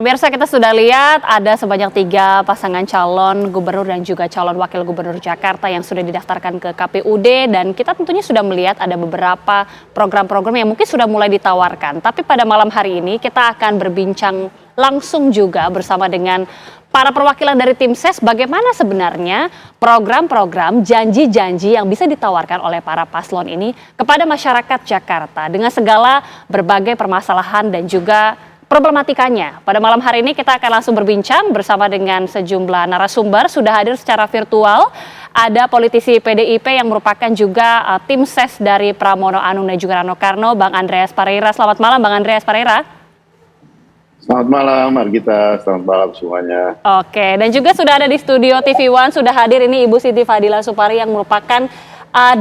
Pemirsa, kita sudah lihat ada sebanyak 3 pasangan calon gubernur dan juga calon wakil gubernur Jakarta yang sudah didaftarkan ke KPUD, dan kita tentunya sudah melihat ada beberapa program-program yang mungkin sudah mulai ditawarkan. Tapi pada malam hari ini kita akan berbincang langsung juga bersama dengan para perwakilan dari tim SES bagaimana sebenarnya program-program janji-janji yang bisa ditawarkan oleh para paslon ini kepada masyarakat Jakarta dengan segala berbagai permasalahan dan juga problematikanya. Pada malam hari ini kita akan langsung berbincang bersama dengan sejumlah narasumber. Sudah hadir secara virtual, ada politisi PDIP yang merupakan juga tim SES dari Pramono Anung dan juga Rano Karno, Bang Andreas Pareira. Selamat malam Bang Andreas Pareira. Selamat malam Margita, selamat malam semuanya. Oke, dan juga sudah ada di studio TV One, sudah hadir ini Ibu Siti Fadila Supari yang merupakan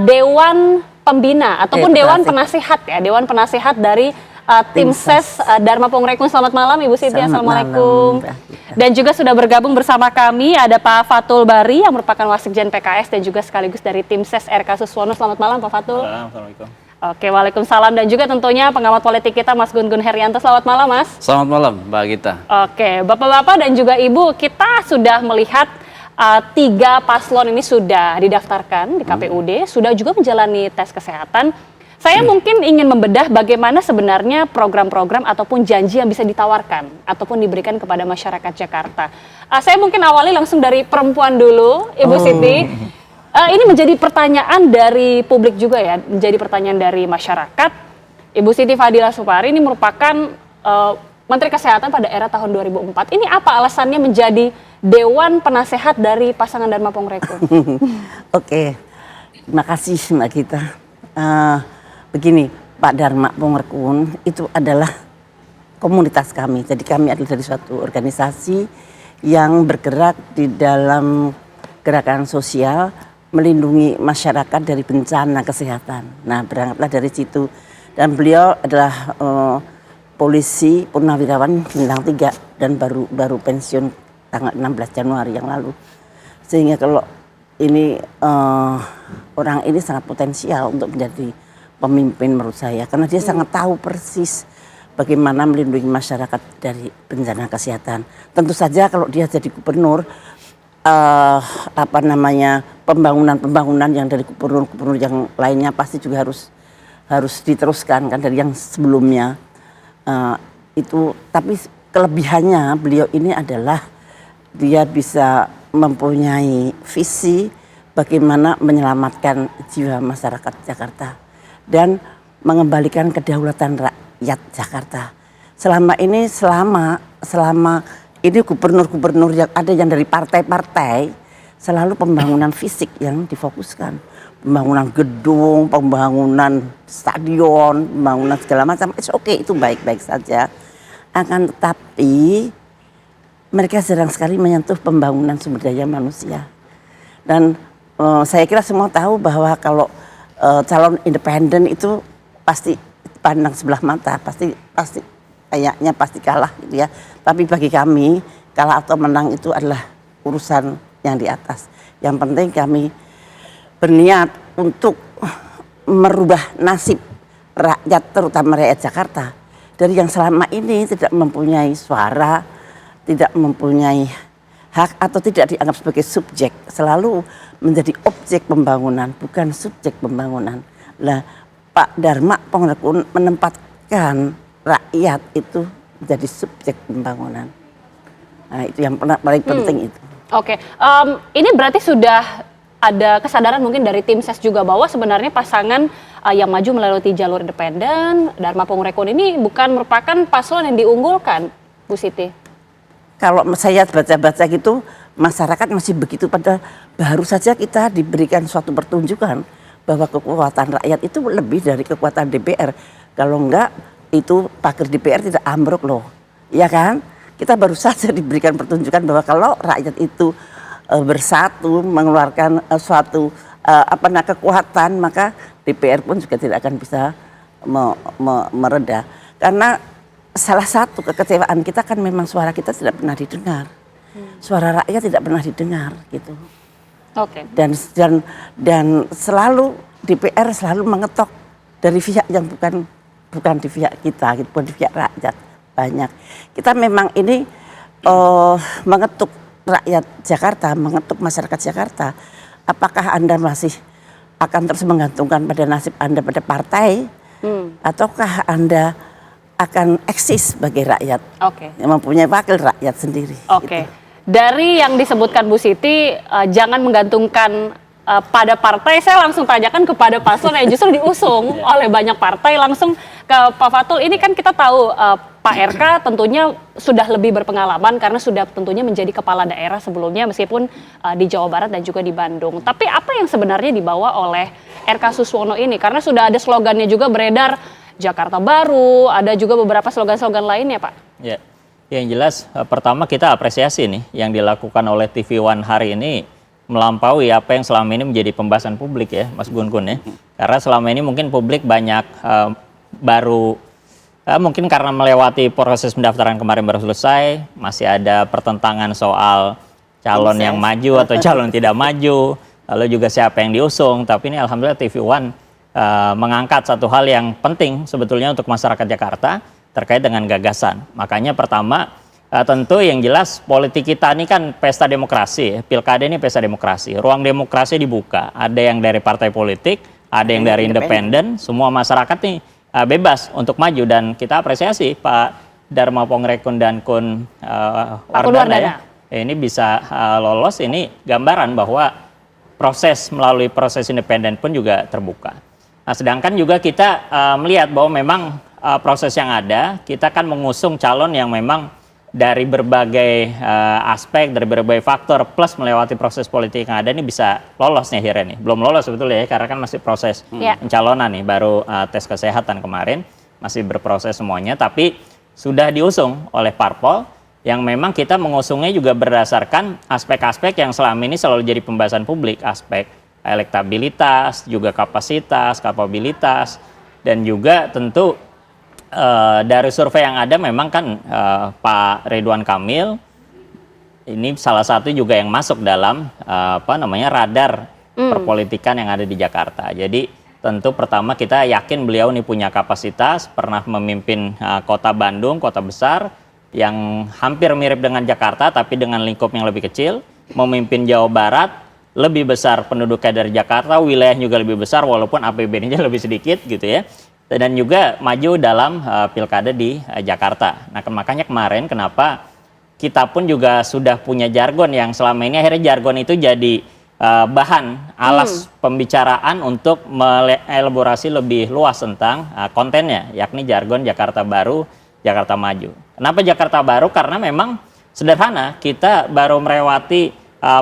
Dewan Pembina ataupun Dewan Penasihat ya, Dewan Penasihat dari tim SES Dharma Pongrekun. Selamat malam Ibu Siti, Assalamualaikum. Dan juga sudah bergabung bersama kami ada Pak Fathul Bari yang merupakan Wasekjen PKS dan juga sekaligus dari tim SES RK Suswono. Selamat malam Pak Fathul. Assalamualaikum. Oke, waalaikumsalam. Dan juga tentunya pengamat politik kita Mas Gun-Gun Herianto. Selamat malam Mas. Selamat malam Mbak Gita. Oke, Bapak-Bapak dan juga Ibu, kita sudah melihat 3 paslon ini sudah didaftarkan di KPUD, sudah juga menjalani tes kesehatan. Saya mungkin ingin membedah bagaimana sebenarnya program-program ataupun janji yang bisa ditawarkan ataupun diberikan kepada masyarakat Jakarta. Saya mungkin awali langsung dari perempuan dulu, Ibu Siti. Ini menjadi pertanyaan dari publik juga ya, menjadi pertanyaan dari masyarakat. Ibu Siti Fadila Supari ini merupakan Menteri Kesehatan pada era tahun 2004. Ini apa alasannya menjadi Dewan Penasehat dari pasangan Dharma Pongrekun? Oke, terima kasih Mbak Gita. Begini, Pak Dharma Pongrekun itu adalah komunitas kami. Jadi kami adalah dari suatu organisasi yang bergerak di dalam gerakan sosial melindungi masyarakat dari bencana kesehatan. Nah, berangkatlah dari situ. Dan beliau adalah polisi purnawirawan bintang 3 dan baru pensiun tanggal 16 Januari yang lalu. Sehingga kalau ini orang ini sangat potensial untuk menjadi pemimpin menurut saya, karena dia sangat tahu persis bagaimana melindungi masyarakat dari bencana kesehatan. Tentu saja kalau dia jadi gubernur, pembangunan yang dari gubernur yang lainnya pasti juga harus diteruskan kan dari yang sebelumnya. Tapi kelebihannya beliau ini adalah dia bisa mempunyai visi bagaimana menyelamatkan jiwa masyarakat Jakarta dan mengembalikan kedaulatan rakyat Jakarta. Selama ini gubernur-gubernur yang ada yang dari partai-partai selalu pembangunan fisik yang difokuskan. Pembangunan gedung, pembangunan stadion, pembangunan segala macam. Itu baik-baik saja. Akan tetapi mereka jarang sekali menyentuh pembangunan sumber daya manusia. Dan saya kira semua tahu bahwa kalau calon independen itu pasti pandang sebelah mata, pasti kayaknya pasti kalah gitu ya. Tapi bagi kami kalah atau menang itu adalah urusan yang di atas. Yang penting kami berniat untuk merubah nasib rakyat, terutama rakyat Jakarta, dari yang selama ini tidak mempunyai suara, tidak mempunyai hak atau tidak dianggap sebagai subjek, selalu menjadi objek pembangunan, bukan subjek pembangunan. Lah, Pak Dharma Pongrekun menempatkan rakyat itu menjadi subjek pembangunan. Nah, itu yang paling penting itu. Oke, ini berarti sudah ada kesadaran mungkin dari tim SES juga bahwa sebenarnya pasangan yang maju melalui jalur independen, Dharma Pongrekun ini bukan merupakan paslon yang diunggulkan, Bu Siti? Kalau saya baca-baca gitu, masyarakat masih begitu, padahal baru saja kita diberikan suatu pertunjukan bahwa kekuatan rakyat itu lebih dari kekuatan DPR. Kalau enggak, itu pagar DPR tidak ambruk loh, ya kan? Kita baru saja diberikan pertunjukan bahwa kalau rakyat itu bersatu mengeluarkan suatu kekuatan, maka DPR pun juga tidak akan bisa mereda. Karena salah satu kekecewaan kita kan memang suara kita tidak pernah didengar, suara rakyat tidak pernah didengar gitu. Oke. Dan selalu DPR selalu mengetok dari pihak yang bukan di pihak kita, bukan di pihak rakyat banyak. Kita memang ini mengetuk rakyat Jakarta, mengetuk masyarakat Jakarta, apakah Anda masih akan terus menggantungkan pada nasib Anda pada partai, ataukah Anda akan eksis sebagai rakyat yang mempunyai wakil rakyat sendiri? Oke. Dari yang disebutkan Bu Siti, jangan menggantungkan pada partai, saya langsung tanyakan kepada paslon yang justru diusung oleh banyak partai. Langsung ke Pak Fatul, ini kan kita tahu Pak RK tentunya sudah lebih berpengalaman karena sudah tentunya menjadi kepala daerah sebelumnya meskipun di Jawa Barat dan juga di Bandung. Tapi apa yang sebenarnya dibawa oleh RK Suswono ini? Karena sudah ada slogannya juga beredar, Jakarta Baru, ada juga beberapa slogan-slogan lainnya, Pak. Ya, yang jelas pertama kita apresiasi nih yang dilakukan oleh TV One hari ini melampaui apa yang selama ini menjadi pembahasan publik ya, Mas Gun-Gun ya. Karena selama ini mungkin publik banyak baru mungkin karena melewati proses pendaftaran kemarin baru selesai, masih ada pertentangan soal calon yang maju atau calon tidak maju, lalu juga siapa yang diusung. Tapi ini alhamdulillah TV One mengangkat satu hal yang penting sebetulnya untuk masyarakat Jakarta terkait dengan gagasan. Makanya pertama tentu yang jelas politik kita ini kan pesta demokrasi, pilkada ini pesta demokrasi, ruang demokrasi dibuka, ada yang dari partai politik, ada yang dari independen, semua masyarakat nih bebas untuk maju dan kita apresiasi Pak Dharma Pongrekun dan Kun Wardana ya, ini bisa lolos, ini gambaran bahwa proses melalui proses independen pun juga terbuka. Nah sedangkan juga kita melihat bahwa memang proses yang ada, kita kan mengusung calon yang memang dari berbagai aspek, dari berbagai faktor, plus melewati proses politik yang ada ini bisa lolos nih akhirnya nih. Belum lolos sebetulnya ya, karena kan masih proses pencalonan nih, baru tes kesehatan kemarin, masih berproses semuanya, tapi sudah diusung oleh parpol, yang memang kita mengusungnya juga berdasarkan aspek-aspek yang selama ini selalu jadi pembahasan publik, aspek elektabilitas, juga kapasitas, kapabilitas, dan juga tentu dari survei yang ada memang kan Pak Ridwan Kamil ini salah satu juga yang masuk dalam radar perpolitikan yang ada di Jakarta. Jadi tentu pertama kita yakin beliau ini punya kapasitas, pernah memimpin kota Bandung, kota besar yang hampir mirip dengan Jakarta tapi dengan lingkup yang lebih kecil, memimpin Jawa Barat, lebih besar penduduknya dari Jakarta, wilayah juga lebih besar walaupun APBD-nya lebih sedikit gitu ya. Dan juga maju dalam pilkada di Jakarta. Nah makanya kemarin kenapa kita pun juga sudah punya jargon yang selama ini akhirnya jargon itu jadi bahan alas pembicaraan untuk mengelaborasi lebih luas tentang kontennya, yakni jargon Jakarta Baru, Jakarta Maju. Kenapa Jakarta Baru? Karena memang sederhana, kita baru melewati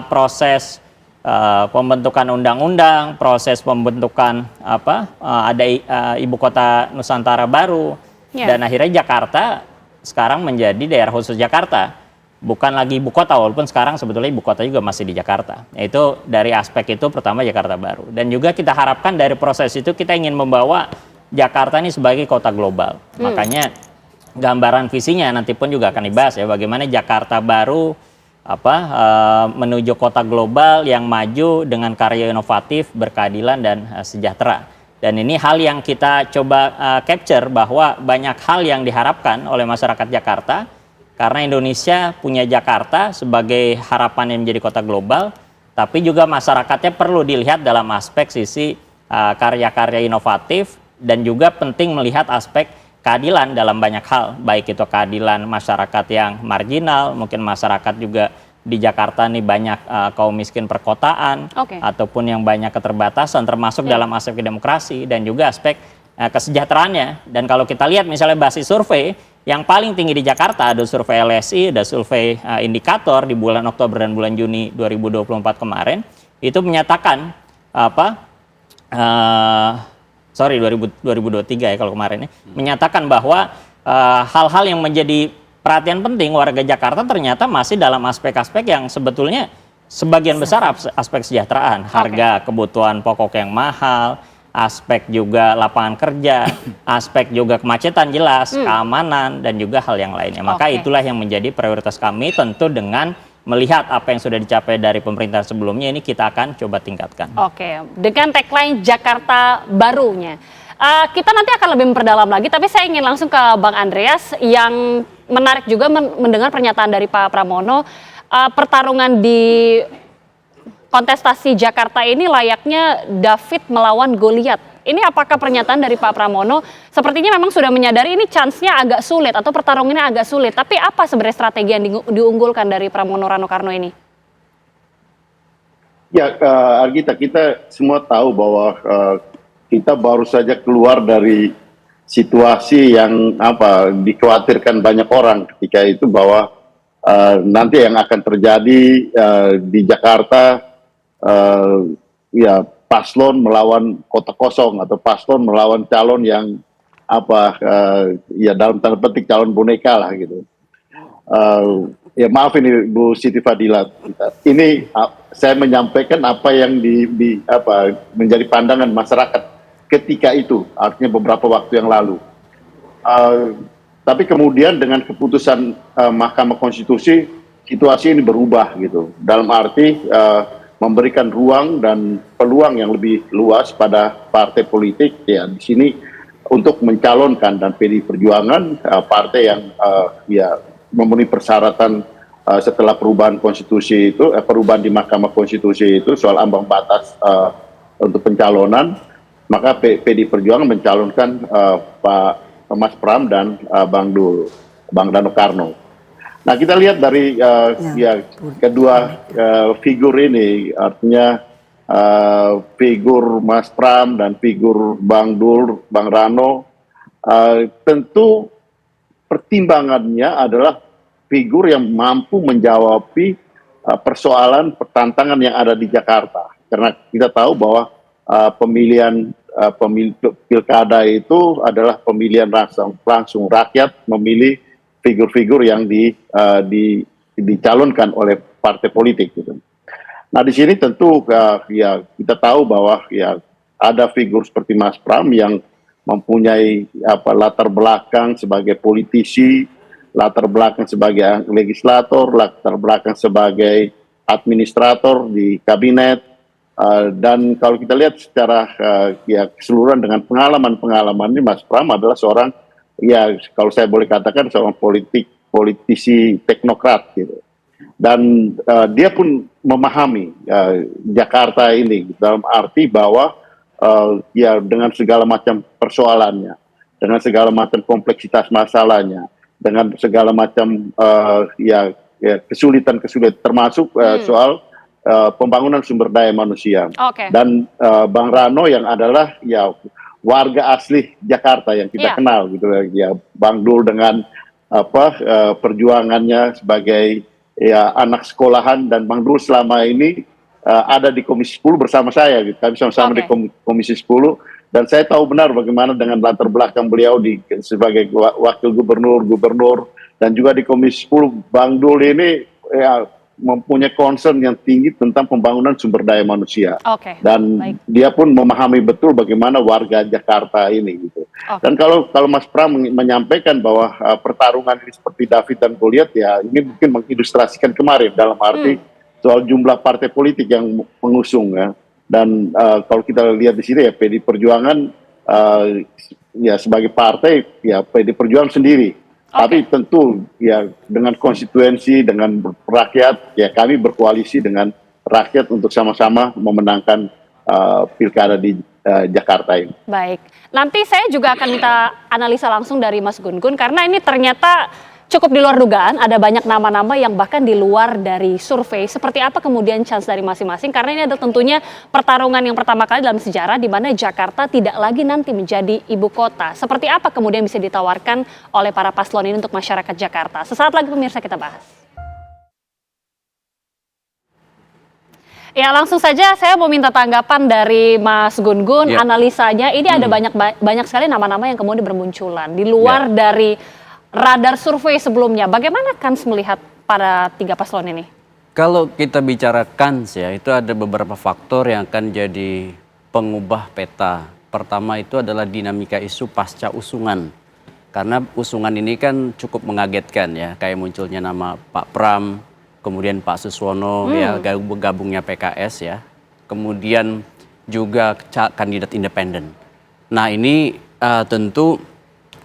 proses pembentukan undang-undang, proses pembentukan ada ibu kota Nusantara baru, dan akhirnya Jakarta sekarang menjadi daerah khusus Jakarta, bukan lagi ibu kota walaupun sekarang sebetulnya ibu kota juga masih di Jakarta. Itu dari aspek itu pertama Jakarta Baru, dan juga kita harapkan dari proses itu kita ingin membawa Jakarta ini sebagai kota global. Makanya gambaran visinya nanti pun juga akan dibahas ya, bagaimana Jakarta Baru menuju kota global yang maju dengan karya inovatif, berkeadilan dan sejahtera. Dan ini hal yang kita coba capture bahwa banyak hal yang diharapkan oleh masyarakat Jakarta karena Indonesia punya Jakarta sebagai harapan yang menjadi kota global, tapi juga masyarakatnya perlu dilihat dalam aspek sisi karya-karya inovatif dan juga penting melihat aspek keadilan dalam banyak hal, baik itu keadilan masyarakat yang marginal, mungkin masyarakat juga di Jakarta nih banyak kaum miskin perkotaan, ataupun yang banyak keterbatasan, termasuk dalam aspek demokrasi dan juga aspek kesejahteraannya. Dan kalau kita lihat misalnya basis survei, yang paling tinggi di Jakarta ada survei LSI, ada survei indikator di bulan Oktober dan bulan Juni 2024 kemarin, itu menyatakan 2023 ya kalau kemarin ya, menyatakan bahwa hal-hal yang menjadi perhatian penting warga Jakarta ternyata masih dalam aspek-aspek yang sebetulnya sebagian besar aspek kesejahteraan, harga kebutuhan pokok yang mahal, aspek juga lapangan kerja, aspek juga kemacetan jelas, keamanan dan juga hal yang lainnya. Maka itulah yang menjadi prioritas kami, tentu dengan melihat apa yang sudah dicapai dari pemerintah sebelumnya, ini kita akan coba tingkatkan. Dengan tagline Jakarta Barunya. Kita nanti akan lebih memperdalam lagi, tapi saya ingin langsung ke Bang Andreas yang menarik juga mendengar pernyataan dari Pak Pramono, pertarungan di kontestasi Jakarta ini layaknya David melawan Goliat. Ini apakah pernyataan dari Pak Pramono sepertinya memang sudah menyadari ini chance-nya agak sulit atau pertarungannya agak sulit. Tapi apa sebenarnya strategi yang diunggulkan dari Pramono Rano Karno ini? Ya, Argita, kita semua tahu bahwa kita baru saja keluar dari situasi yang dikhawatirkan banyak orang ketika itu bahwa nanti yang akan terjadi di Jakarta ya paslon melawan kota kosong atau paslon melawan calon yang ya dalam tanda petik calon boneka lah gitu. Ya maaf ini Bu Siti Fadila, ini saya menyampaikan apa yang menjadi pandangan masyarakat ketika itu, artinya beberapa waktu yang lalu. Tapi kemudian dengan keputusan Mahkamah Konstitusi, situasi ini berubah gitu. Dalam arti memberikan ruang dan peluang yang lebih luas pada partai politik ya di sini untuk mencalonkan, dan PDI Perjuangan partai yang ya memenuhi persyaratan setelah perubahan konstitusi itu, perubahan di Mahkamah Konstitusi itu soal ambang batas untuk pencalonan, maka PDI Perjuangan mencalonkan Pak Mas Pram dan Bang Rano Karno. Nah, kita lihat dari ya kedua figur ini, artinya figur Mas Pram dan figur Bang Rano, tentu pertimbangannya adalah figur yang mampu menjawab persoalan tantangan yang ada di Jakarta. Karena kita tahu bahwa pemilihan pilkada itu adalah pemilihan langsung rakyat memilih figur-figur yang dicalonkan oleh partai politik gitu. Nah, di sini tentu ya kita tahu bahwa ya ada figur seperti Mas Pram yang mempunyai latar belakang sebagai politisi, latar belakang sebagai legislator, latar belakang sebagai administrator di kabinet, dan kalau kita lihat secara ya keseluruhan dengan pengalaman ini, Mas Pram adalah seorang, ya kalau saya boleh katakan, seorang politisi teknokrat gitu. Dan dia pun memahami Jakarta ini dalam arti bahwa ya dengan segala macam persoalannya, dengan segala macam kompleksitas masalahnya, dengan segala macam kesulitan termasuk soal pembangunan sumber daya manusia. Okay. Dan Bang Rano yang adalah ya warga asli Jakarta yang kita kenal gitu ya, Bang Dul dengan perjuangannya sebagai ya anak sekolahan, dan Bang Dul selama ini ada di Komisi 10 bersama saya gitu. Kami sama-sama di Komisi 10, dan saya tahu benar bagaimana dengan latar belakang beliau sebagai wakil gubernur, dan juga di Komisi 10 Bang Dul ini ya mempunyai concern yang tinggi tentang pembangunan sumber daya manusia. Dan dia pun memahami betul bagaimana warga Jakarta ini gitu. Dan kalau Mas Pram menyampaikan bahwa pertarungan ini seperti David dan Goliat, ya ini mungkin mengilustrasikan kemarin dalam arti soal jumlah partai politik yang mengusung ya. Dan kalau kita lihat di sini ya PDI Perjuangan ya sebagai partai ya PDI Perjuangan sendiri. Tapi tentu ya dengan konstituensi, dengan rakyat, ya kami berkoalisi dengan rakyat untuk sama-sama memenangkan pilkada di Jakarta ini. Baik, nanti saya juga akan minta analisa langsung dari Mas Gun-Gun, karena ini ternyata cukup di luar dugaan, ada banyak nama-nama yang bahkan di luar dari survei. Seperti apa kemudian chance dari masing-masing? Karena ini ada tentunya pertarungan yang pertama kali dalam sejarah di mana Jakarta tidak lagi nanti menjadi ibu kota. Seperti apa kemudian bisa ditawarkan oleh para paslon ini untuk masyarakat Jakarta? Sesaat lagi pemirsa kita bahas. Ya, langsung saja saya mau minta tanggapan dari Mas Gun-Gun, analisanya. Ini ada banyak sekali nama-nama yang kemudian bermunculan di luar dari radar survei sebelumnya. Bagaimana Kans melihat para tiga paslon ini? Kalau kita bicara Kans ya, itu ada beberapa faktor yang akan jadi pengubah peta. Pertama itu adalah dinamika isu pasca usungan. Karena usungan ini kan cukup mengagetkan ya, kayak munculnya nama Pak Pram, kemudian Pak Suswono ya, gabungnya PKS ya. Kemudian juga kandidat independen. Nah, ini tentu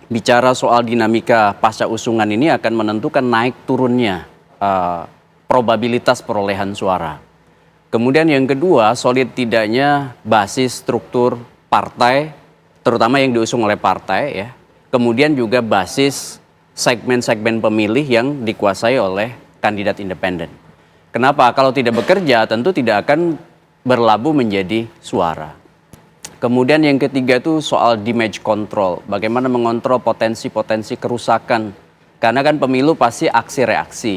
bicara soal dinamika pasca usungan ini akan menentukan naik turunnya probabilitas perolehan suara. Kemudian yang kedua, solid tidaknya basis struktur partai, terutama yang diusung oleh partai ya. Kemudian juga basis segmen-segmen pemilih yang dikuasai oleh kandidat independen. Kenapa? Kalau tidak bekerja tentu tidak akan berlabuh menjadi suara. Kemudian yang ketiga itu soal damage control. Bagaimana mengontrol potensi-potensi kerusakan. Karena kan pemilu pasti aksi reaksi.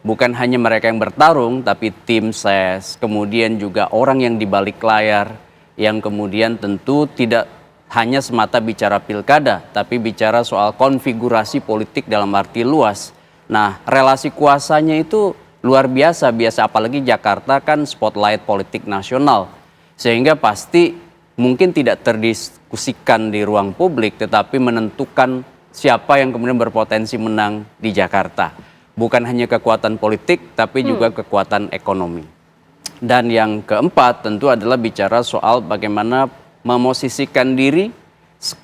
Bukan hanya mereka yang bertarung, tapi tim ses, kemudian juga orang yang di balik layar, yang kemudian tentu tidak hanya semata bicara pilkada, tapi bicara soal konfigurasi politik dalam arti luas. Nah, relasi kuasanya itu luar biasa apalagi Jakarta kan spotlight politik nasional. Sehingga pasti mungkin tidak terdiskusikan di ruang publik, tetapi menentukan siapa yang kemudian berpotensi menang di Jakarta. Bukan hanya kekuatan politik, tapi juga kekuatan ekonomi. Dan yang keempat tentu adalah bicara soal bagaimana memosisikan diri,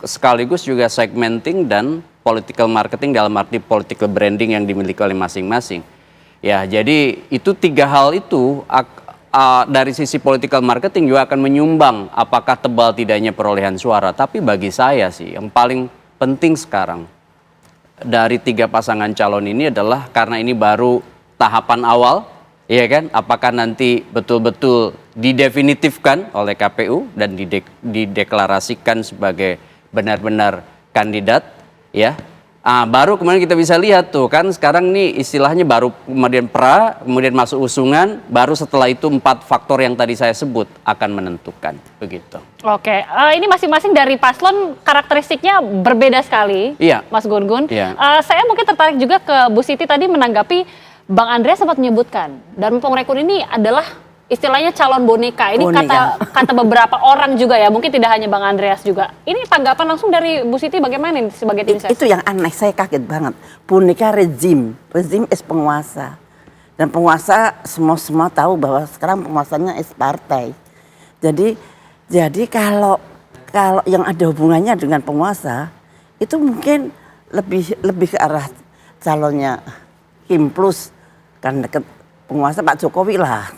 sekaligus juga segmenting dan political marketing dalam arti political branding yang dimiliki oleh masing-masing. Ya, jadi itu tiga hal itu dari sisi political marketing juga akan menyumbang apakah tebal tidaknya perolehan suara. Tapi bagi saya sih yang paling penting sekarang dari tiga pasangan calon ini adalah karena ini baru tahapan awal, ya kan? Apakah nanti betul-betul didefinitifkan oleh KPU dan dideklarasikan sebagai benar-benar kandidat, ya? Baru kemudian kita bisa lihat tuh kan sekarang nih istilahnya baru kemudian kemudian masuk usungan, baru setelah itu 4 faktor yang tadi saya sebut akan menentukan begitu. Oke, ini masing-masing dari paslon karakteristiknya berbeda sekali, Iya. Mas Gun-Gun. Iya. Saya mungkin tertarik juga ke Bu Siti tadi menanggapi Bang Andreas sempat menyebutkan Darmipong Rekun ini adalah istilahnya calon boneka. Ini kata beberapa orang juga ya, mungkin tidak hanya Bang Andreas juga. Ini tanggapan langsung dari Bu Siti bagaimana ini sebagai tim ses? Itu yang aneh, saya kaget banget. Boneka rezim is penguasa. Dan penguasa semua tahu bahwa sekarang penguasanya is partai. Jadi kalau yang ada hubungannya dengan penguasa itu mungkin lebih ke arah calonnya Kim Plus kan deket penguasa Pak Jokowi lah.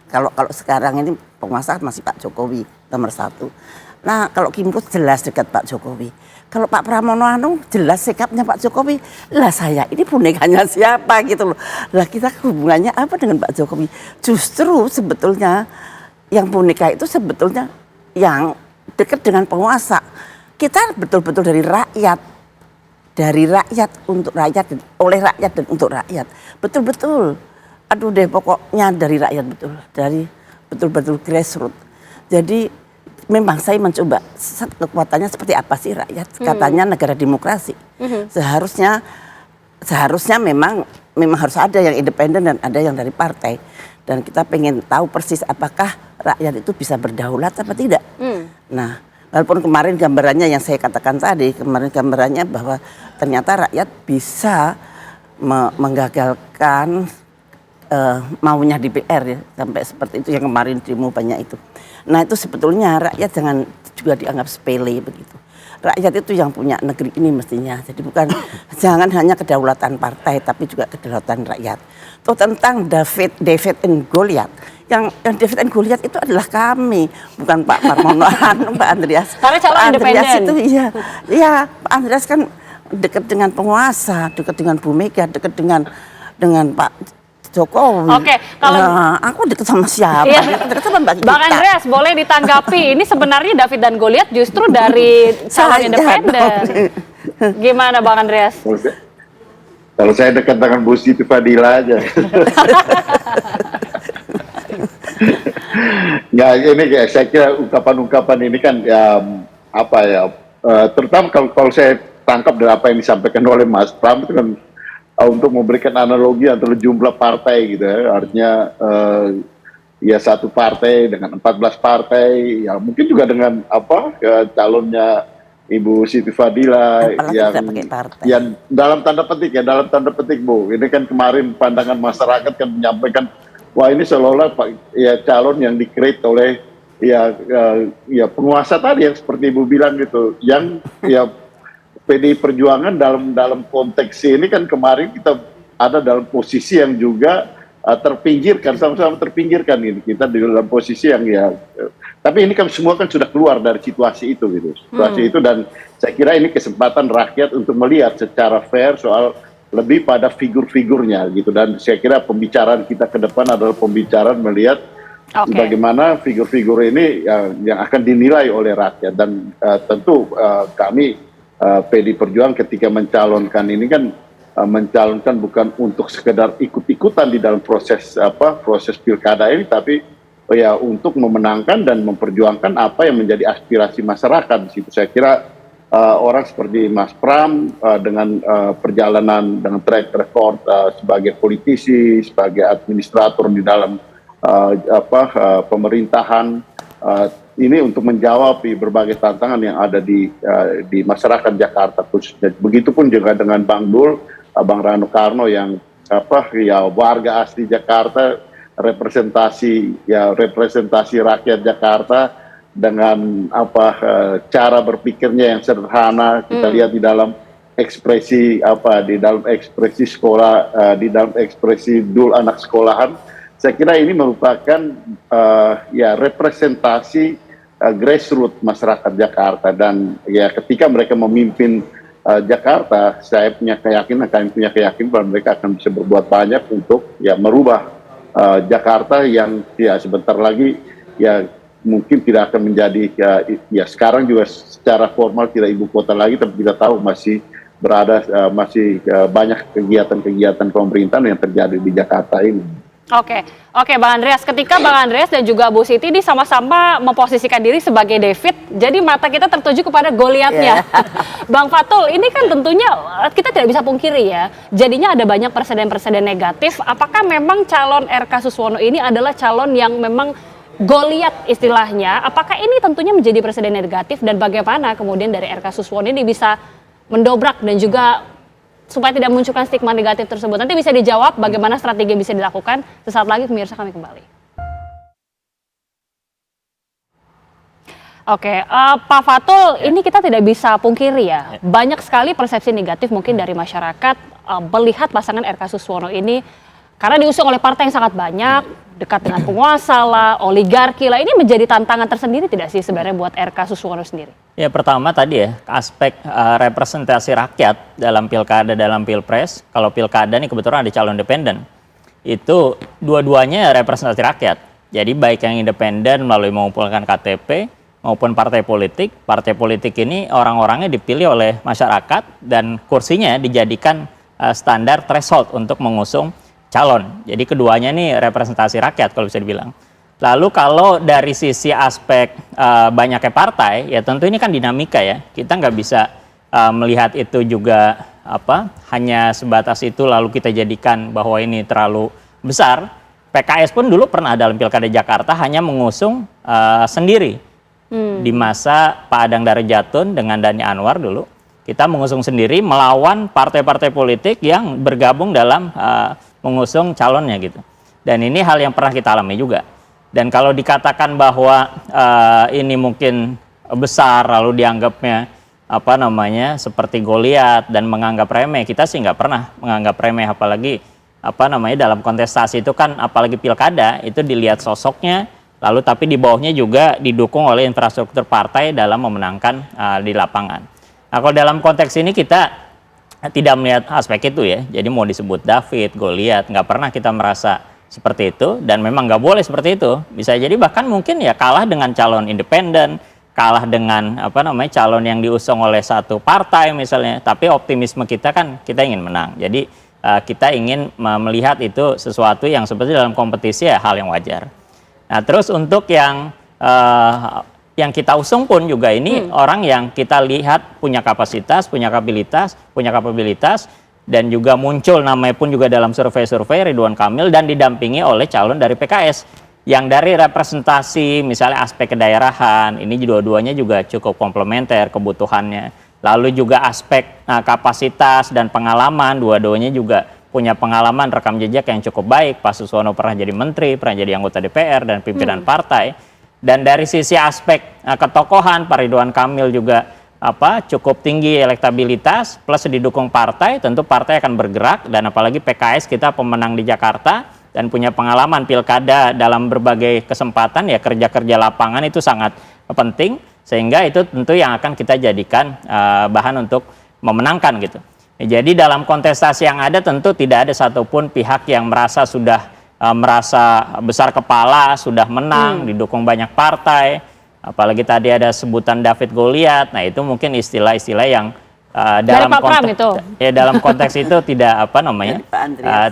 Kalau sekarang ini penguasa masih Pak Jokowi nomor 1. Nah kalau Kim Plus jelas dekat Pak Jokowi. Kalau Pak Pramono Anung jelas sikapnya Pak Jokowi. Lah saya ini bonekanya siapa gitu loh. Lah kita hubungannya apa dengan Pak Jokowi? Justru sebetulnya yang boneka itu sebetulnya yang dekat dengan penguasa. Kita betul-betul dari rakyat. Dari rakyat untuk rakyat, oleh rakyat dan untuk rakyat. Betul-betul. Aduh deh pokoknya dari rakyat betul. Dari betul-betul grassroots. Jadi memang saya mencoba kekuatannya seperti apa sih rakyat. Katanya negara demokrasi. Seharusnya memang harus ada yang independen dan ada yang dari partai. Dan kita pengen tahu persis apakah rakyat itu bisa berdaulat apa tidak. Nah, walaupun kemarin gambarannya yang saya katakan tadi, kemarin gambarannya bahwa ternyata rakyat bisa menggagalkan maunya DPR ya, sampai seperti itu yang kemarin demo banyak itu. Nah itu sebetulnya rakyat jangan juga dianggap sepele begitu. Rakyat itu yang punya negeri ini mestinya. Jadi bukan jangan hanya kedaulatan partai tapi juga kedaulatan rakyat. Tuh tentang David and Goliath. Yang David and Goliath itu adalah kami, bukan Pak Pramono Anung, Pak Andreas. Karena calon independen. Itu iya, Pak Andreas kan dekat dengan penguasa, dekat dengan Bu Mega, dekat dengan Pak Jokowi. Oke, kalau aku dekat sama siapa? Iya. Dekat sama Mbak Gita. Bang Andreas boleh ditanggapi. Ini sebenarnya David dan Goliath justru dari calon independen. Gimana Bang Andreas? Kalau saya dekat dengan Bu Siti Fadila aja. Nggak, ini saya kira ungkapan-ungkapan ini kan ya apa ya, terutama kalau saya tangkap dari apa yang disampaikan oleh Mas Pram itu kan untuk memberikan analogi antara jumlah partai gitu ya, artinya ya satu partai dengan 14 partai, ya mungkin juga dengan apa calonnya Ibu Siti Fadila yang dalam tanda petik Bu, ini kan kemarin pandangan masyarakat kan menyampaikan wah ini seolah-olah ya calon yang di-create oleh ya penguasa tadi yang seperti Ibu bilang gitu, yang ya PDI Perjuangan dalam konteks ini kan kemarin kita ada dalam posisi yang juga terpinggirkan, sama-sama terpinggirkan ini, kita di dalam posisi yang tapi ini kan semua kan sudah keluar dari situasi itu gitu, situasi itu, dan saya kira ini kesempatan rakyat untuk melihat secara fair soal lebih pada figur-figurnya gitu, dan saya kira pembicaraan kita ke depan adalah pembicaraan melihat bagaimana figur-figur ini yang akan dinilai oleh rakyat, dan tentu kami PDI Perjuangan ketika mencalonkan ini kan mencalonkan bukan untuk sekedar ikut-ikutan di dalam proses pilkada ini, tapi untuk memenangkan dan memperjuangkan apa yang menjadi aspirasi masyarakat di situ. Saya kira orang seperti Mas Pram dengan perjalanan, dengan track record sebagai politisi, sebagai administrator di dalam pemerintahan, ini untuk menjawab berbagai tantangan yang ada di masyarakat Jakarta khususnya. Begitupun juga dengan Bang Dul, Bang Rano Karno yang warga asli Jakarta, representasi rakyat Jakarta dengan cara berpikirnya yang sederhana, kita lihat di dalam ekspresi sekolah, di dalam ekspresi Dul anak sekolahan. Saya kira ini merupakan representasi grassroots masyarakat Jakarta, dan ketika mereka memimpin Jakarta, kami punya keyakinan bahwa mereka akan bisa berbuat banyak untuk merubah Jakarta yang sebentar lagi mungkin tidak akan menjadi sekarang juga secara formal tidak ibu kota lagi, tapi kita tahu masih banyak kegiatan-kegiatan pemerintahan yang terjadi di Jakarta ini. Oke, Bang Andreas. Ketika Bang Andreas dan juga Bu Siti ini sama-sama memposisikan diri sebagai David, jadi mata kita tertuju kepada Goliatnya. Bang Fatul, ini kan tentunya kita tidak bisa pungkiri ya, jadinya ada banyak presiden-presiden negatif. Apakah memang calon RK Suswono ini adalah calon yang memang Goliat istilahnya? Apakah ini tentunya menjadi presiden negatif, dan bagaimana kemudian dari RK Suswono ini bisa mendobrak dan juga supaya tidak memunculkan stigma negatif tersebut? Nanti bisa dijawab bagaimana strategi yang bisa dilakukan. Sesaat lagi pemirsa, kami kembali. Pak Fatul, ini kita tidak bisa pungkiri ya, banyak sekali persepsi negatif mungkin dari masyarakat melihat pasangan RK Suswono ini karena diusung oleh partai yang sangat banyak, dekat dengan penguasa lah, oligarki lah. Ini menjadi tantangan tersendiri tidak sih sebenarnya buat RK Suswono sendiri? Ya, pertama tadi aspek representasi rakyat dalam pilkada, dalam pilpres. Kalau pilkada ini kebetulan ada calon independen, itu dua-duanya representasi rakyat. Jadi baik yang independen melalui mengumpulkan KTP maupun partai politik ini orang-orangnya dipilih oleh masyarakat dan kursinya dijadikan standar threshold untuk mengusung calon. Jadi keduanya nih representasi rakyat kalau bisa dibilang. Lalu kalau dari sisi aspek banyaknya partai, ya tentu ini kan dinamika ya. Kita nggak bisa melihat itu juga hanya sebatas itu lalu kita jadikan bahwa ini terlalu besar. PKS pun dulu pernah dalam Pilkada Jakarta hanya mengusung sendiri. Di masa Pak Adang Darajatun dengan Dhani Anwar dulu, kita mengusung sendiri melawan partai-partai politik yang bergabung dalam mengusung calonnya gitu. Dan ini hal yang pernah kita alami juga. Dan kalau dikatakan bahwa ini mungkin besar lalu dianggapnya seperti Goliat dan menganggap remeh, kita sih nggak pernah menganggap remeh, apalagi dalam kontestasi itu kan apalagi pilkada itu dilihat sosoknya, lalu tapi di bawahnya juga didukung oleh infrastruktur partai dalam memenangkan di lapangan. Nah, kalau dalam konteks ini kita tidak melihat aspek itu ya, jadi mau disebut David, Goliat, nggak pernah kita merasa seperti itu, dan memang nggak boleh seperti itu. Bisa jadi bahkan mungkin ya kalah dengan calon independen, kalah dengan calon yang diusung oleh satu partai misalnya, tapi optimisme kita kan kita ingin menang. Jadi kita ingin melihat itu sesuatu yang seperti dalam kompetisi ya hal yang wajar. Nah, terus untuk yang kita usung pun juga ini orang yang kita lihat punya kapasitas, punya kapabilitas, dan juga muncul namanya pun juga dalam survei-survei Ridwan Kamil dan didampingi oleh calon dari PKS yang dari representasi misalnya aspek kedaerahan ini dua-duanya juga cukup komplementer kebutuhannya, lalu juga aspek kapasitas dan pengalaman, dua-duanya juga punya pengalaman rekam jejak yang cukup baik. Pak Suswono pernah jadi menteri, pernah jadi anggota DPR dan pimpinan partai, dan dari sisi aspek ketokohan Pak Ridwan Kamil juga cukup tinggi elektabilitas plus didukung partai, tentu partai akan bergerak, dan apalagi PKS kita pemenang di Jakarta dan punya pengalaman pilkada dalam berbagai kesempatan, ya kerja-kerja lapangan itu sangat penting, sehingga itu tentu yang akan kita jadikan bahan untuk memenangkan gitu. Jadi dalam kontestasi yang ada tentu tidak ada satupun pihak yang merasa sudah merasa besar kepala, sudah menang, didukung banyak partai. Apalagi tadi ada sebutan David Goliath. Nah, itu mungkin istilah-istilah yang dalam Pak Pram konteks itu. Ya, dalam konteks itu tidak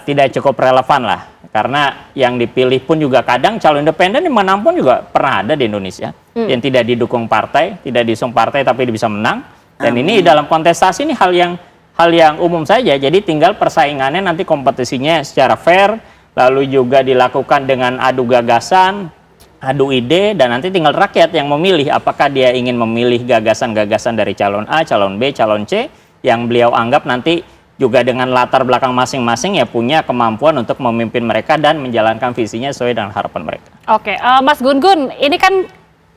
tidak cukup relevan lah. Karena yang dipilih pun juga kadang calon independen dimanapun juga pernah ada di Indonesia yang tidak didukung partai, tidak diusung partai tapi bisa menang. Dan ini dalam kontestasi ini hal yang umum saja. Jadi tinggal persaingannya nanti kompetisinya secara fair, lalu juga dilakukan dengan adu gagasan, adu ide, dan nanti tinggal rakyat yang memilih apakah dia ingin memilih gagasan-gagasan dari calon A, calon B, calon C yang beliau anggap nanti juga dengan latar belakang masing-masing ya punya kemampuan untuk memimpin mereka dan menjalankan visinya sesuai dengan harapan mereka. Oke, Mas Gun-Gun, ini kan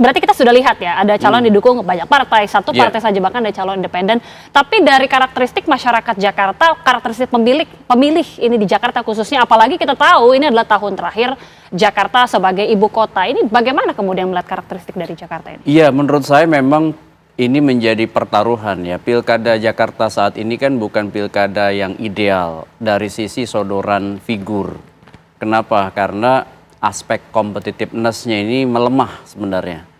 berarti kita sudah lihat ya, ada calon didukung banyak partai, satu partai saja bahkan ada calon independen. Tapi dari karakteristik masyarakat Jakarta, karakteristik pemilih ini di Jakarta khususnya, apalagi kita tahu ini adalah tahun terakhir Jakarta sebagai ibu kota. Ini bagaimana kemudian melihat karakteristik dari Jakarta ini? Iya, menurut saya memang ini menjadi pertaruhan ya. Pilkada Jakarta saat ini kan bukan pilkada yang ideal dari sisi sodoran figur. Kenapa? Karena aspek competitiveness-nya ini melemah sebenarnya.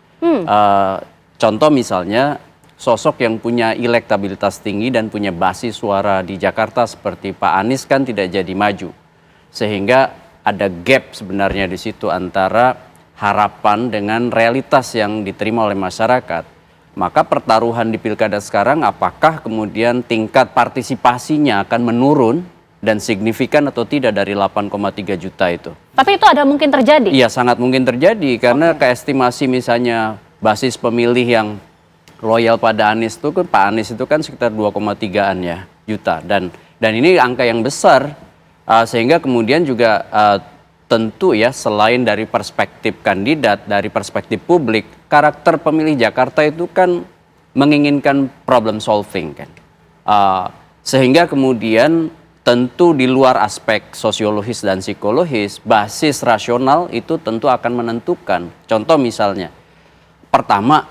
Contoh misalnya sosok yang punya elektabilitas tinggi dan punya basis suara di Jakarta seperti Pak Anies kan tidak jadi maju, sehingga ada gap sebenarnya di situ antara harapan dengan realitas yang diterima oleh masyarakat. Maka pertaruhan di pilkada sekarang, apakah kemudian tingkat partisipasinya akan menurun dan signifikan atau tidak dari 8,3 juta itu. Tapi itu ada mungkin terjadi? Iya, sangat mungkin terjadi karena keestimasi misalnya basis pemilih yang loyal pada Anies itu kan, Pak Anies itu kan sekitar 2,3-an ya juta, dan ini angka yang besar, sehingga kemudian juga tentu ya selain dari perspektif kandidat, dari perspektif publik, karakter pemilih Jakarta itu kan menginginkan problem solving kan, sehingga kemudian tentu di luar aspek sosiologis dan psikologis, basis rasional itu tentu akan menentukan. Contoh misalnya, pertama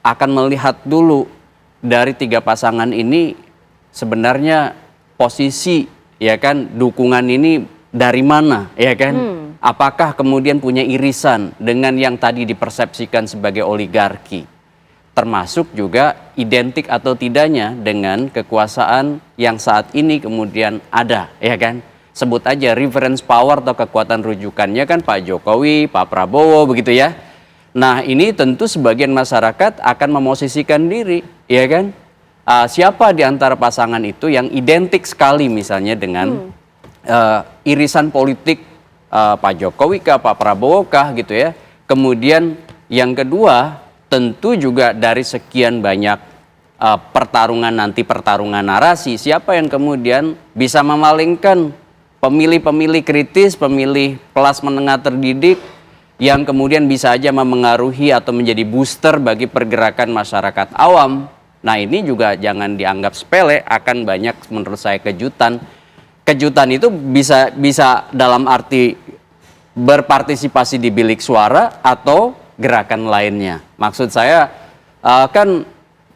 akan melihat dulu dari tiga pasangan ini sebenarnya posisi ya kan dukungan ini dari mana ya kan? Apakah kemudian punya irisan dengan yang tadi dipersepsikan sebagai oligarki? Termasuk juga identik atau tidaknya dengan kekuasaan yang saat ini kemudian ada, ya kan? Sebut aja reference power atau kekuatan rujukannya kan Pak Jokowi, Pak Prabowo, begitu ya. Nah, ini tentu sebagian masyarakat akan memosisikan diri, ya kan? Siapa di antara pasangan itu yang identik sekali misalnya dengan irisan politik Pak Jokowi kah, Pak Prabowo kah, gitu ya. Kemudian yang kedua, tentu juga dari sekian banyak pertarungan narasi, siapa yang kemudian bisa memalingkan pemilih-pemilih kritis, pemilih kelas menengah terdidik yang kemudian bisa aja memengaruhi atau menjadi booster bagi pergerakan masyarakat awam. Nah, ini juga jangan dianggap sepele, akan banyak menurut saya kejutan. Kejutan itu bisa dalam arti berpartisipasi di bilik suara atau gerakan lainnya. Maksud saya kan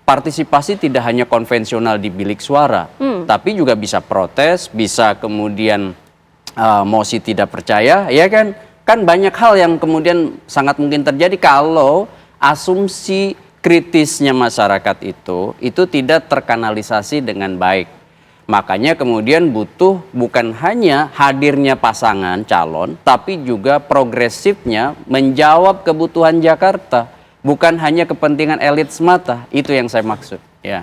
partisipasi tidak hanya konvensional di bilik suara, tapi juga bisa protes, bisa kemudian mosi tidak percaya, ya kan? Kan banyak hal yang kemudian sangat mungkin terjadi kalau asumsi kritisnya masyarakat itu tidak terkanalisasi dengan baik. Makanya kemudian butuh bukan hanya hadirnya pasangan calon, tapi juga progresifnya menjawab kebutuhan Jakarta. Bukan hanya kepentingan elit semata, itu yang saya maksud. Ya.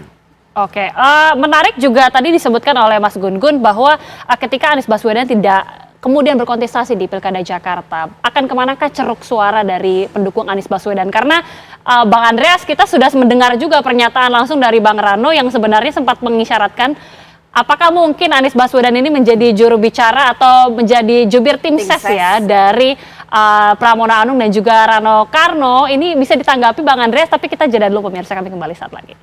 Oke, menarik juga tadi disebutkan oleh Mas Gun-Gun bahwa ketika Anies Baswedan tidak kemudian berkontestasi di Pilkada Jakarta, akan kemanakah ceruk suara dari pendukung Anies Baswedan? Karena Bang Andreas, kita sudah mendengar juga pernyataan langsung dari Bang Rano yang sebenarnya sempat mengisyaratkan apakah mungkin Anies Baswedan ini menjadi juru bicara atau menjadi jubir tim ses ya dari Pramono Anung dan juga Rano Karno? Ini bisa ditanggapi Bang Andreas, tapi kita jeda dulu pemirsa, kami kembali saat lagi.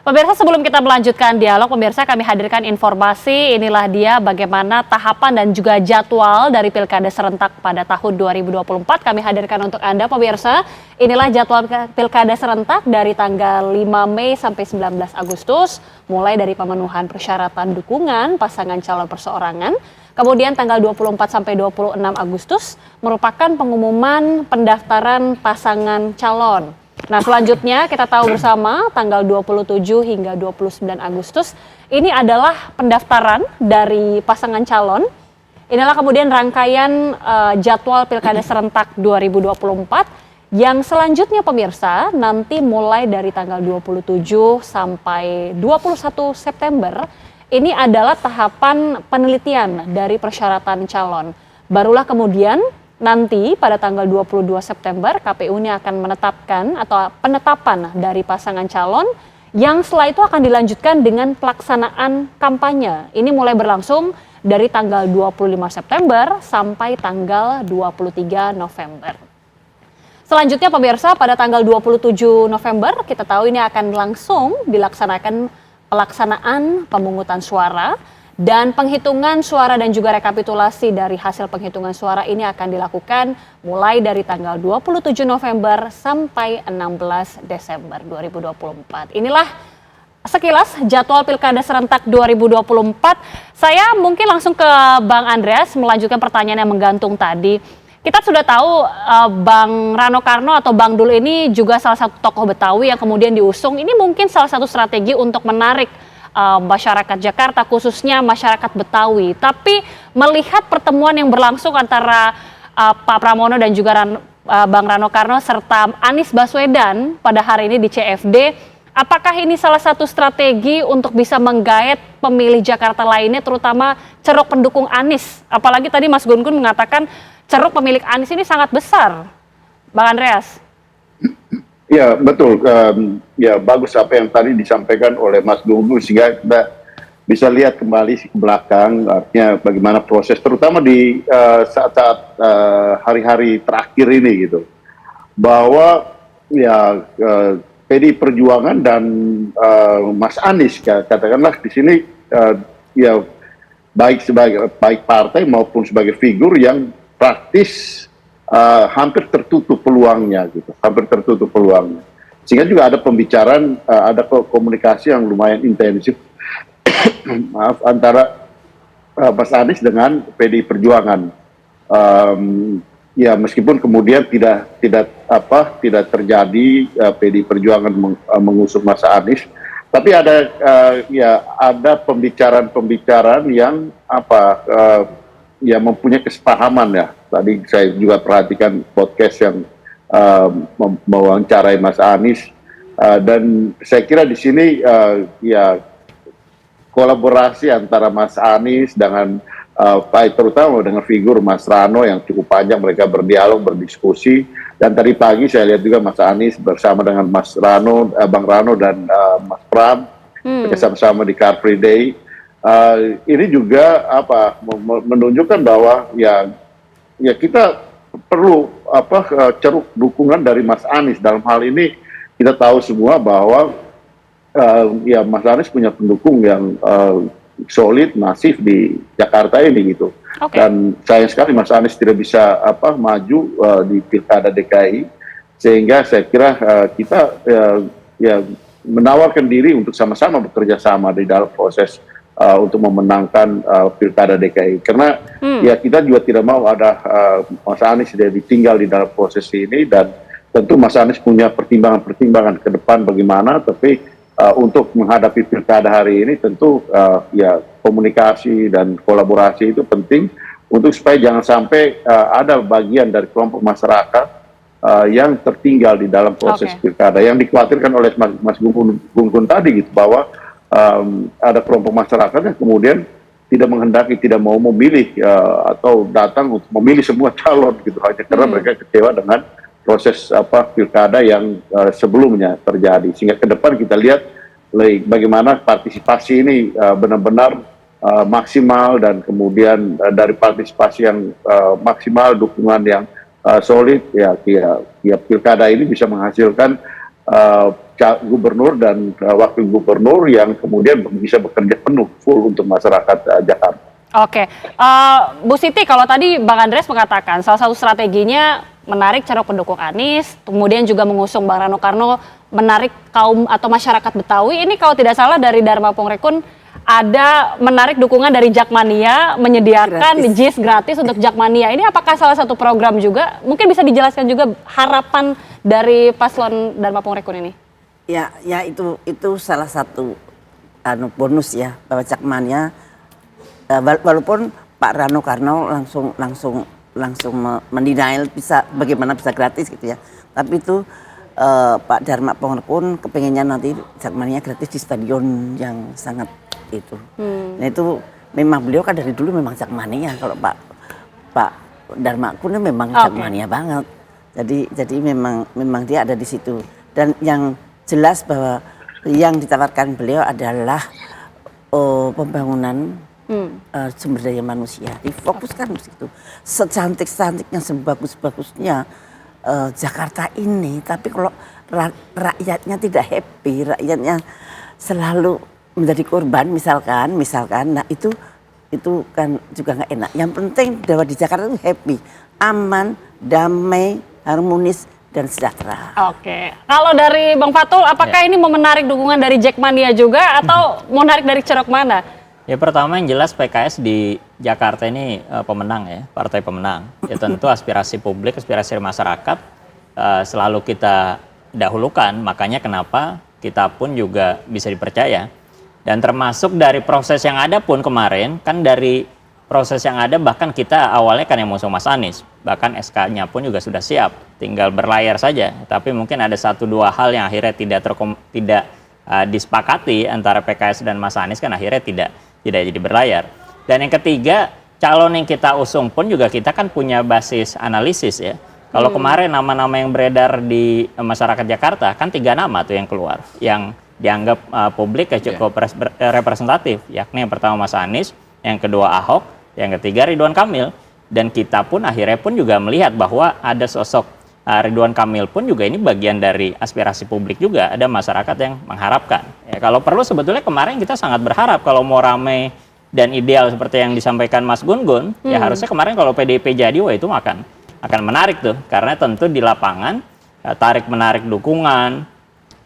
Pemirsa, sebelum kita melanjutkan dialog, pemirsa kami hadirkan informasi, inilah dia bagaimana tahapan dan juga jadwal dari Pilkada serentak pada tahun 2024. Kami hadirkan untuk Anda pemirsa, inilah jadwal Pilkada serentak dari tanggal 5 Mei sampai 19 Agustus, mulai dari pemenuhan persyaratan dukungan pasangan calon perseorangan. Kemudian tanggal 24 sampai 26 Agustus merupakan pengumuman pendaftaran pasangan calon. Nah, selanjutnya kita tahu bersama tanggal 27 hingga 29 Agustus ini adalah pendaftaran dari pasangan calon. Inilah kemudian rangkaian jadwal Pilkada serentak 2024 yang selanjutnya pemirsa nanti mulai dari tanggal 27 sampai 21 September ini adalah tahapan penelitian dari persyaratan calon. Barulah kemudian nanti pada tanggal 22 September KPU ini akan menetapkan atau penetapan dari pasangan calon yang setelah itu akan dilanjutkan dengan pelaksanaan kampanye. Ini mulai berlangsung dari tanggal 25 September sampai tanggal 23 November. Selanjutnya pemirsa pada tanggal 27 November kita tahu ini akan langsung dilaksanakan pelaksanaan pemungutan suara. Dan penghitungan suara dan juga rekapitulasi dari hasil penghitungan suara ini akan dilakukan mulai dari tanggal 27 November sampai 16 Desember 2024. Inilah sekilas jadwal Pilkada serentak 2024. Saya mungkin langsung ke Bang Andreas melanjutkan pertanyaan yang menggantung tadi. Kita sudah tahu Bang Rano Karno atau Bang Dul ini juga salah satu tokoh Betawi yang kemudian diusung. Ini mungkin salah satu strategi untuk menarik masyarakat Jakarta, khususnya masyarakat Betawi. Tapi melihat pertemuan yang berlangsung antara Pak Pramono dan juga Bang Rano Karno serta Anies Baswedan pada hari ini di CFD, apakah ini salah satu strategi untuk bisa menggait pemilih Jakarta lainnya, terutama ceruk pendukung Anies? Apalagi tadi Mas Gun Gun mengatakan ceruk pemilik Anies ini sangat besar. Bang Andreas. Ya betul, ya bagus apa yang tadi disampaikan oleh Mas Gungun sehingga kita bisa lihat kembali ke belakang, artinya bagaimana proses terutama di saat-saat hari-hari terakhir ini gitu, bahwa ya PDI Perjuangan dan Mas Anies katakanlah di sini ya baik partai maupun sebagai figur yang praktis hampir tertutup peluangnya gitu, sehingga juga ada pembicaraan, ada komunikasi yang lumayan intensif maaf antara Mas Anies dengan PDI Perjuangan. Ya meskipun kemudian tidak terjadi PDI Perjuangan mengusung Mas Anies, tapi ada pembicaraan yang ya mempunyai kesepahaman ya. Tadi saya juga perhatikan podcast yang mewawancarai Mas Anies dan saya kira di sini ya kolaborasi antara Mas Anies dengan terutama dengan figur Mas Rano yang cukup panjang mereka berdialog, berdiskusi, dan tadi pagi saya lihat juga Mas Anies bersama dengan Mas Rano, Bang Rano dan Mas Pram bersama-sama di Car Free Day. Ini juga menunjukkan bahwa ya kita perlu ceruk dukungan dari Mas Anies. Dalam hal ini kita tahu semua bahwa ya Mas Anies punya pendukung yang solid, masif di Jakarta ini gitu. Okay. Dan sayang sekali Mas Anies tidak bisa maju di Pilkada DKI, sehingga saya kira kita ya menawarkan diri untuk sama-sama bekerja sama di dalam proses untuk memenangkan Pilkada DKI, karena ya kita juga tidak mau ada Mas Anies ditinggal di dalam proses ini, dan tentu Mas Anies punya pertimbangan ke depan bagaimana, tapi untuk menghadapi Pilkada hari ini tentu ya komunikasi dan kolaborasi itu penting untuk supaya jangan sampai ada bagian dari kelompok masyarakat yang tertinggal di dalam proses Pilkada, yang dikhawatirkan oleh Mas Gun tadi gitu, bahwa ada kelompok masyarakat yang kemudian tidak menghendaki, tidak mau memilih atau datang untuk memilih semua calon gitu, hanya karena mereka kecewa dengan proses pilkada yang sebelumnya terjadi. Sehingga ke depan kita lihat bagaimana partisipasi ini benar-benar maksimal, dan kemudian dari partisipasi yang maksimal, dukungan yang solid, ya pilkada ini bisa menghasilkan gubernur dan wakil gubernur yang kemudian bisa bekerja penuh full untuk masyarakat Jakarta. Oke, Bu Siti, kalau tadi Bang Andreas mengatakan salah satu strateginya menarik ceruk pendukung Anies, kemudian juga mengusung Bang Rano Karno, menarik kaum atau masyarakat Betawi. Ini kalau tidak salah dari Dharma Pongrekun ada menarik dukungan dari Jakmania, menyediakan JIS gratis untuk Jakmania. Ini apakah salah satu program juga? Mungkin bisa dijelaskan juga harapan dari paslon Dharma Pongrekun ini? Ya itu salah satu bonus ya, bahwa Jakmania walaupun Pak Rano Karno langsung mendenial bagaimana bisa gratis gitu ya. Tapi itu Pak Dharma Pongrekun kepengennya nanti Jakmania gratis di stadion yang sangat itu. Nah itu memang beliau kan dari dulu memang Jakmania. Kalau Pak Dharma Kun memang Jakmania banget. Jadi memang dia ada di situ. Dan yang jelas bahwa yang ditawarkan beliau adalah pembangunan sumber daya manusia, difokuskan di situ. Secantik-cantiknya, sebagus-bagusnya Jakarta ini, tapi kalau rakyatnya tidak happy, rakyatnya selalu menjadi korban, misalkan, nah itu kan juga nggak enak. Yang penting bahwa di Jakarta itu happy, aman, damai, harmonis, dan sejahtera. Oke, kalau dari Bang Fatul, apakah ini mau menarik dukungan dari Jakmania juga atau mau menarik dari ceruk mana? Ya pertama yang jelas PKS di Jakarta ini pemenang ya, partai pemenang. Ya tentu aspirasi publik, aspirasi masyarakat selalu kita dahulukan, makanya kenapa kita pun juga bisa dipercaya. Dan termasuk dari proses yang ada pun kemarin, kan dari proses yang ada bahkan kita awalnya kan yang mengusung Mas Anies, bahkan SK-nya pun juga sudah siap, tinggal berlayar saja. Tapi mungkin ada 1-2 hal yang akhirnya tidak disepakati antara PKS dan Mas Anies, kan akhirnya tidak jadi berlayar. Dan yang ketiga, calon yang kita usung pun juga kita kan punya basis analisis ya. Kalau kemarin nama-nama yang beredar di masyarakat Jakarta kan 3 nama tuh yang keluar, yang dianggap publik cukup representatif, yakni yang pertama Mas Anies, yang kedua Ahok, yang ketiga Ridwan Kamil. Dan kita pun akhirnya pun juga melihat bahwa ada sosok Ridwan Kamil pun juga ini bagian dari aspirasi publik juga, ada masyarakat yang mengharapkan. Ya, kalau perlu sebetulnya kemarin kita sangat berharap kalau mau ramai dan ideal seperti yang disampaikan Mas Gun-Gun, ya harusnya kemarin kalau PDIP jadi, wah itu akan menarik tuh, karena tentu di lapangan tarik menarik dukungan,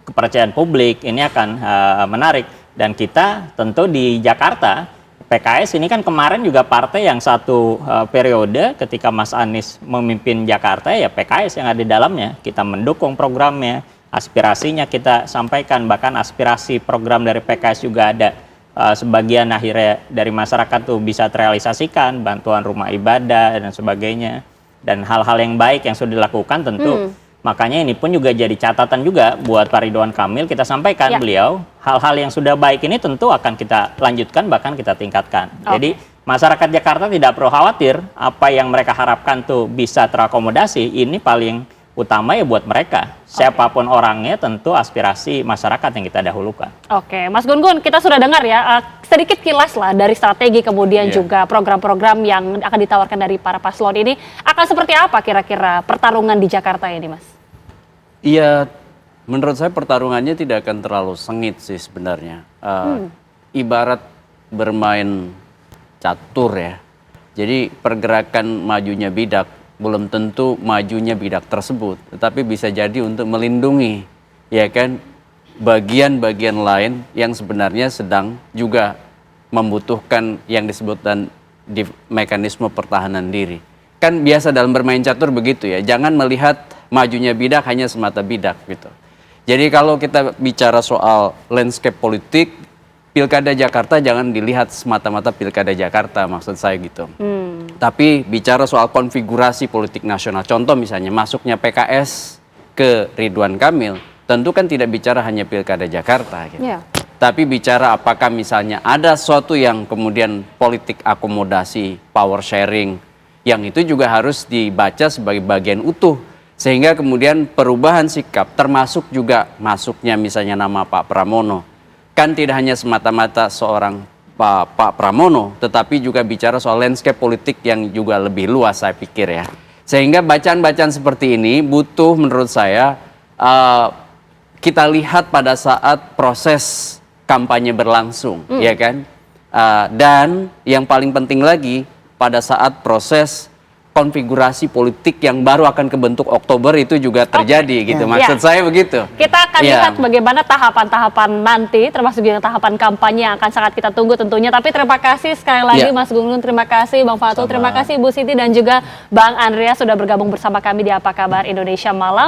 kepercayaan publik ini akan menarik. Dan kita tentu di Jakarta PKS ini kan kemarin juga partai yang satu periode ketika Mas Anies memimpin Jakarta, ya PKS yang ada di dalamnya. Kita mendukung programnya, aspirasinya kita sampaikan, bahkan aspirasi program dari PKS juga ada sebagian akhirnya dari masyarakat tuh bisa terrealisasikan, bantuan rumah ibadah dan sebagainya. Dan hal-hal yang baik yang sudah dilakukan tentu makanya ini pun juga jadi catatan juga buat Pak Ridwan Kamil, kita sampaikan beliau, hal-hal yang sudah baik ini tentu akan kita lanjutkan, bahkan kita tingkatkan. Jadi masyarakat Jakarta tidak perlu khawatir, apa yang mereka harapkan tuh bisa terakomodasi, ini paling utama ya buat mereka. Siapapun orangnya tentu aspirasi masyarakat yang kita dahulukan. Oke, Mas Gun-Gun, kita sudah dengar ya, sedikit kilas lah dari strategi kemudian juga program-program yang akan ditawarkan dari para paslon ini. Akan seperti apa kira-kira pertarungan di Jakarta ini, Mas? Iya, menurut saya pertarungannya tidak akan terlalu sengit sih sebenarnya. Ibarat bermain catur ya. Jadi pergerakan majunya bidak belum tentu majunya bidak tersebut, tetapi bisa jadi untuk melindungi, ya kan, bagian-bagian lain yang sebenarnya sedang juga membutuhkan yang disebutkan di mekanisme pertahanan diri. Kan biasa dalam bermain catur begitu ya, jangan melihat majunya bidak hanya semata bidak gitu. Jadi kalau kita bicara soal landscape politik, Pilkada Jakarta jangan dilihat semata-mata Pilkada Jakarta, maksud saya gitu. Tapi bicara soal konfigurasi politik nasional, contoh misalnya masuknya PKS ke Ridwan Kamil, tentu kan tidak bicara hanya Pilkada Jakarta gitu. Tapi bicara apakah misalnya ada sesuatu yang kemudian politik akomodasi, power sharing, yang itu juga harus dibaca sebagai bagian utuh. Sehingga kemudian perubahan sikap termasuk juga masuknya misalnya nama Pak Pramono. Kan tidak hanya semata-mata seorang Pak Pramono, tetapi juga bicara soal landscape politik yang juga lebih luas saya pikir ya. Sehingga bacaan-bacaan seperti ini butuh menurut saya kita lihat pada saat proses kampanye berlangsung, ya kan? Dan yang paling penting lagi pada saat proses konfigurasi politik yang baru akan kebentuk Oktober itu juga terjadi gitu. Maksud saya begitu. Kita akan lihat bagaimana tahapan-tahapan nanti, termasuk juga tahapan kampanye yang akan sangat kita tunggu tentunya. Tapi terima kasih sekali lagi Mas Gun Gun, terima kasih Bang Fatul, terima kasih Bu Siti dan juga Bang Andreas sudah bergabung bersama kami di Apa Kabar Indonesia Malam.